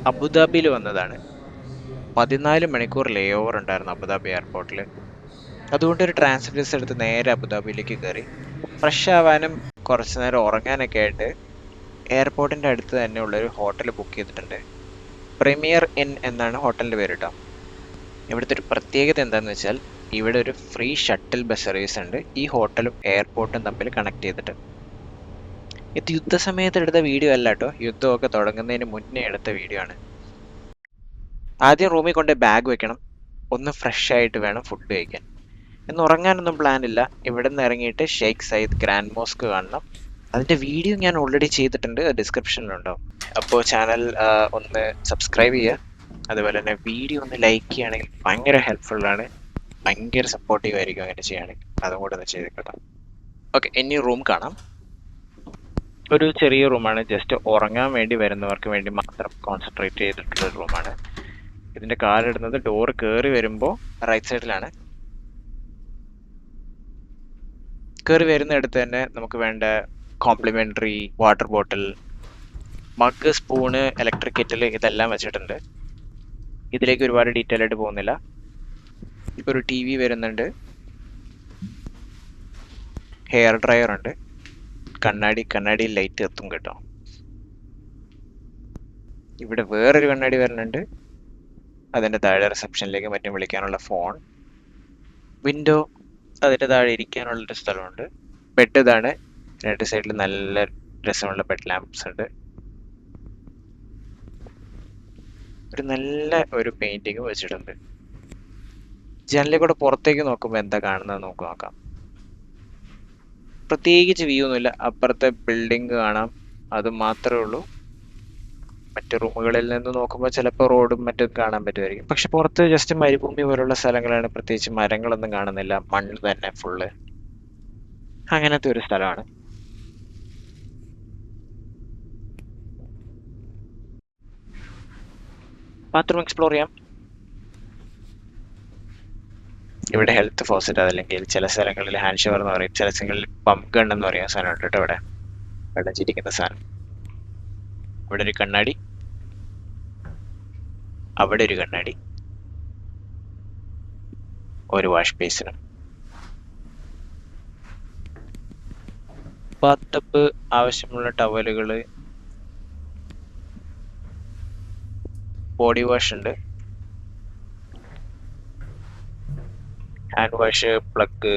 അബുദാബിയിൽ വന്നതാണ്. 14 മണിക്കൂർ ലേ ഓവർ ഉണ്ടായിരുന്നു അബുദാബി എയർപോർട്ടിൽ. അതുകൊണ്ട് ഒരു ട്രാൻസിറ്റ് ബസ് എടുത്ത് നേരെ അബുദാബിയിലേക്ക് കയറി. ഫ്രഷ് ആവാനും കുറച്ച് നേരം ഉറങ്ങാനൊക്കെ ആയിട്ട് എയർപോർട്ടിന്റെ അടുത്ത് തന്നെ ഉള്ള ഒരു ഹോട്ടൽ ബുക്ക് ചെയ്തിട്ടുണ്ട്. പ്രീമിയർ ഇൻ എന്നാണ് ഹോട്ടലിന്റെ പേര് കേട്ടോ. ഇവിടുത്തെ ഒരു പ്രത്യേകത എന്താണെന്ന് വെച്ചാൽ ഇവിടെ ഒരു ഫ്രീ ഷട്ടിൽ ബസ് സർവീസ് ഉണ്ട് ഈ ഹോട്ടലും എയർപോർട്ടും തമ്മിൽ കണക്ട് ചെയ്തിട്ട്. ഇത് യുദ്ധസമയത്ത് എടുത്ത വീഡിയോ അല്ല കേട്ടോ, യുദ്ധമൊക്കെ തുടങ്ങുന്നതിന് മുന്നേ എടുത്ത വീഡിയോ ആണ്. ആദ്യം റൂമിൽ കൊണ്ട് ബാഗ് വെക്കണം, ഒന്ന് ഫ്രഷ് ആയിട്ട് വേണം ഫുഡ് കഴിക്കാൻ. ഇന്ന് ഉറങ്ങാനൊന്നും പ്ലാൻ ഇല്ല. ഇവിടെ നിന്ന് ഇറങ്ങിയിട്ട് ഷെയ്ഖ് സയ്യിദ് ഗ്രാൻഡ് മോസ്ക് കാണണം. അതിന്റെ വീഡിയോ ഞാൻ ഓൾറെഡി ചെയ്തിട്ടുണ്ട്, ഡിസ്ക്രിപ്ഷനിലുണ്ടാവും. അപ്പോൾ ചാനൽ ഒന്ന് സബ്സ്ക്രൈബ് ചെയ്യുക. അതുപോലെ തന്നെ വീഡിയോ ഒന്ന് ലൈക്ക് ചെയ്യുകയാണെങ്കിൽ ഭയങ്കര ഹെൽപ്ഫുള്ളാണ്, ഭയങ്കര സപ്പോർട്ടീവ് ആയിരിക്കും അങ്ങനെ ചെയ്യുകയാണെങ്കിൽ. അതും കൂടെ ഒന്ന് ചെയ്തേക്കാം. ഓക്കെ, ഇനി റൂം കാണാം. ഒരു ചെറിയ റൂമാണ്, ജസ്റ്റ് ഉറങ്ങാൻ വേണ്ടി വരുന്നവർക്ക് വേണ്ടി മാത്രം കോൺസെൻട്രേറ്റ് ചെയ്തിട്ടുള്ള റൂമാണ്. ഇതിന്റെ കാലിടുന്നത് ഡോർ കയറി വരുമ്പോൾ റൈറ്റ് സൈഡിലാണ്. കയറി വരുന്നിടത്ത് തന്നെ നമുക്ക് വേണ്ട complimentary water bottle, mug, spoon, electric kettle ഇതെല്ലാം വെച്ചിട്ടുണ്ട്. ഇതിലേക്ക് ഒരുപാട് ഡീറ്റെയിൽ ആയിട്ട് പോകുന്നില്ല. ഇപ്പോൾ ഒരു ടി വി വരുന്നുണ്ട്, ഹെയർ ഡ്രയർ ഉണ്ട്, കണ്ണാടി ലൈറ്റ് എത്തും കേട്ടോ. ഇവിടെ വേറൊരു കണ്ണാടി വരുന്നുണ്ട്, അതിൻ്റെ താഴെ റിസപ്ഷനിലേക്ക് മറ്റും വിളിക്കാനുള്ള ഫോൺ, വിൻഡോ, അതിൻ്റെ താഴെ ഇരിക്കാനുള്ളൊരു സ്ഥലമുണ്ട്. ബെഡ് ഇതാണ്, രണ്ട് സൈഡിൽ നല്ല രസമുള്ള ബെഡ് ലാമ്പ്സ് ഉണ്ട്. ഒരു നല്ല ഒരു പെയിന്റിങ് വെച്ചിട്ടുണ്ട്. ജനലിൽ കൂടെ പുറത്തേക്ക് നോക്കുമ്പോൾ എന്താ കാണുന്നത് നോക്കാം. പ്രത്യേകിച്ച് വ്യൂ ഒന്നുമില്ല, അപ്പുറത്തെ ബിൽഡിംഗ് കാണാം, അത് മാത്രമേ ഉള്ളൂ. മറ്റു റൂമുകളിൽ നിന്ന് നോക്കുമ്പോൾ ചിലപ്പോൾ റോഡും മറ്റും കാണാൻ പറ്റുമായിരിക്കും. പക്ഷെ പുറത്ത് ജസ്റ്റ് മരുഭൂമി പോലുള്ള സ്ഥലങ്ങളാണ്, പ്രത്യേകിച്ച് മരങ്ങളൊന്നും കാണുന്നില്ല, മണ്ണ് തന്നെ ഫുള്ള്, അങ്ങനത്തെ ഒരു സ്ഥലമാണ്. ബാത്റൂം എക്സ്പ്ലോർ ചെയ്യാം. ഇവിടെ ഹെൽത്ത് ഫോസറ്റ്, അതല്ലെങ്കിൽ ചില സ്ഥലങ്ങളിൽ ഹാൻഡ് ഷവർ എന്ന് പറയും, ചില സ്ഥലങ്ങളിൽ പമ്പ് ഗൺ എന്ന് പറയുന്ന സാധനം ഉണ്ട് കേട്ടോ. ഇവിടെ വെള്ളം ചിരിക്കുന്ന സാധനം. ഇവിടെ ഒരു കണ്ണാടി, അവിടെ ഒരു കണ്ണാടി, ഒരു വാഷ് ബേസിനും, ബാത്ത് ടബ്, ആവശ്യമുള്ള ടവലുകള്, ബോഡി വാഷ് ഉണ്ട്, ഹാൻഡ് വാഷ്, പ്ലഗ്,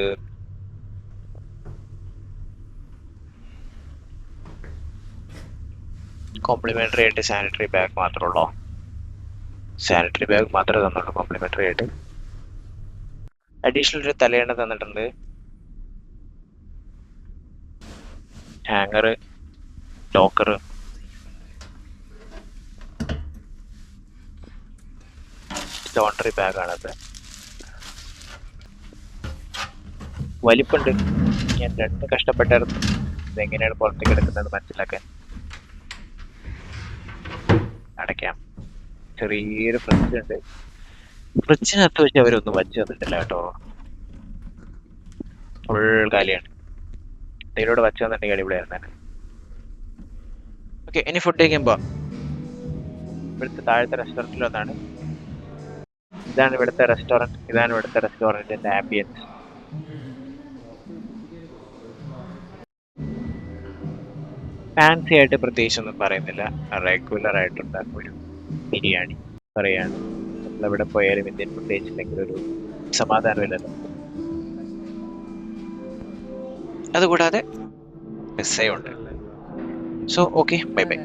കോംപ്ലിമെന്ററി ആയിട്ട് സാനിറ്ററി ബാഗ് മാത്രമേ ഉള്ളൂ. സാനിറ്ററി ബാഗ് മാത്രമേ തന്നുള്ളൂ കോംപ്ലിമെന്ററി ആയിട്ട്. അഡീഷണൽ ഒരു തലയണ തന്നിട്ടുണ്ട്, ഹാങ്ങർ, ലോക്കർ, ലോണ്ടറി ബാഗാണത്. വലിപ്പുണ്ട്, ഞാൻ രണ്ട് കഷ്ടപ്പെട്ടായിരുന്നു ഇതെങ്ങനെയാണ് പുറത്തേക്ക് എടുക്കുന്നത് മനസ്സിലാക്കാൻ. അടയ്ക്കാം. ചെറിയൊരു ഫ്രിഡ്ജ് ഉണ്ട്, ഫ്രിഡ്ജിനകത്ത് വെച്ച് അവരൊന്നും വച്ച് തന്നിട്ടില്ല കേട്ടോ, ഫുൾ കാലിയാണ്. ഇതിലൂടെ വച്ച് തന്നിട്ടുണ്ടെങ്കിൽ അടിപൊളിയായിരുന്നു. ഓക്കെ, ഇനി ഫുഡ് കഴിക്കാൻ പോവാം. ഇവിടുത്തെ താഴത്തെ റെസ്റ്റോറൻറ്റിൽ ഒന്നാണ്. ഇതാണ് ഇവിടുത്തെ റെസ്റ്റോറൻറ്റ്, ഇതാണ് ഇവിടുത്തെ റെസ്റ്റോറൻറ്റിന്റെ ആംബിയൻസ്. ഫാൻസി ആയിട്ട് പ്രത്യേകിച്ചൊന്നും പറയുന്നില്ല, റെഗുലർ ആയിട്ടുള്ള ഒരു ബിരിയാണി പറയാണ്. നമ്മളെവിടെ പോയാലും ഇന്ത്യൻ ഫുഡ് കഴിച്ചില്ലെങ്കിൽ ഒരു സമാധാനമില്ലല്ലോ. അതുകൂടാതെ പിസ്സയും ഉണ്ട്. So okay, bye bye.